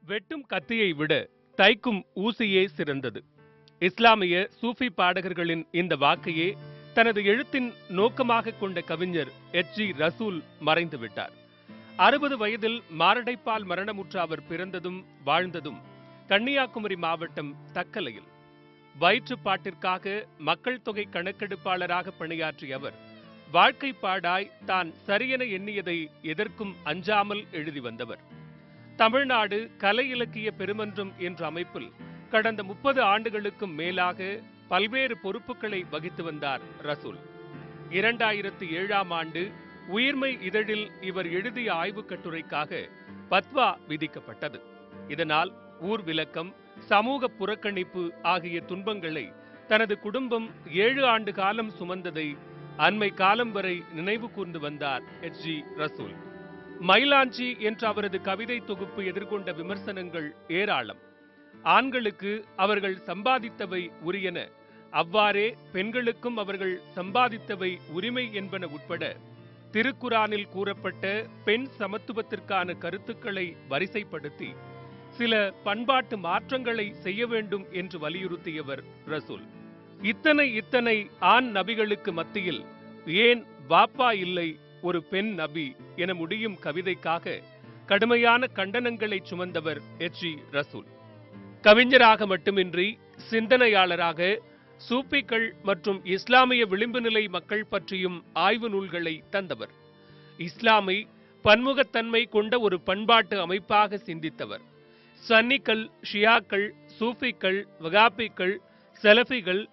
வெட்டும் கத்தியை விட தைக்கும் ஊசியே சிறந்தது. இஸ்லாமிய சூஃபி பாடகர்களின் இந்த வாக்கையே தனது எழுத்தின் நோக்கமாக கொண்ட கவிஞர் எச்.ஜி. ரசூல் மறைந்து விட்டார். 60 வயதில் மாரடைப்பால் மரணமுற்ற அவர் பிறந்ததும் வாழ்ந்ததும் கன்னியாகுமரி மாவட்டம் தக்கலையில். வயிற்றுப்பாட்டிற்காக மக்கள் தொகை கணக்கெடுப்பாளராக பணியாற்றிய அவர் வாழ்க்கை பாடாய் தான் சரியென எண்ணியதை எதற்கும் அஞ்சாமல் எழுதி வந்தவர். தமிழ்நாடு கலை இலக்கிய பெருமன்றம் என்ற அமைப்பில் கடந்த 30 ஆண்டுகளுக்கும் மேலாக பல்வேறு பொறுப்புகளை வகித்து வந்தார் ரசூல். 2007ஆம் ஆண்டு உயிர்மை இதழில் இவர் எழுதிய ஆய்வுக் கட்டுரைக்காக பத்வா விதிக்கப்பட்டது. இதனால் ஊர் விலக்கம், சமூக புறக்கணிப்பு ஆகிய துன்பங்களை தனது குடும்பம் 7 ஆண்டு காலம் சுமந்ததை அண்மை காலம் வரை நினைவு கூர்ந்து வந்தார் எச்.ஜி. ரசூல். மயிலாஞ்சி என்ற அவரது கவிதை தொகுப்பு எதிர்கொண்ட விமர்சனங்கள் ஏராளம். ஆண்களுக்கு அவர்கள் சம்பாதித்தவை உரியன, அவ்வாறே பெண்களுக்கும் அவர்கள் சம்பாதித்தவை உரிமை என்பன உட்பட திருக்குரானில் கூறப்பட்ட பெண் சமத்துவத்திற்கான கருத்துக்களை வரிசைப்படுத்தி சில பண்பாட்டு மாற்றங்களை செய்ய வேண்டும் என்று வலியுறுத்தியவர் ரசூல். இத்தனை ஆண் நபிகளுக்கு மத்தியில் ஏன் வாப்பா இல்லை ஒரு பெண் நபி என முடியும் கவிதைக்காக கடுமையான கண்டனங்களை சுமந்தவர் எச்.ஜி. ரசூல். கவிஞராக மட்டுமின்றி சிந்தனையாளராக சூப்பிகள் மற்றும் இஸ்லாமிய விளிம்பு நிலை மக்கள் பற்றியும் ஆய்வு நூல்களை தந்தவர். இஸ்லாமை பன்முகத்தன்மை கொண்ட ஒரு பண்பாட்டு அமைப்பாக சிந்தித்தவர். சன்னிகள், ஷியாக்கள், சூஃபிகள், வகாபிகள், செலஃபிகள்,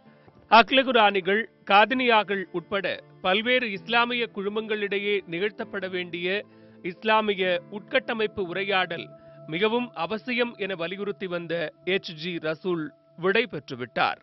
அக்லகுரானிகள், காதினியாக்கள் உட்பட பல்வேறு இஸ்லாமிய குழுமங்களிடையே நிகழ்த்தப்பட வேண்டிய இஸ்லாமிய உட்கட்டமைப்பு உரையாடல் மிகவும் அவசியம் என வலியுறுத்தி வந்த எச்.ஜி. ரசூல் விடை பெற்றுவிட்டார்.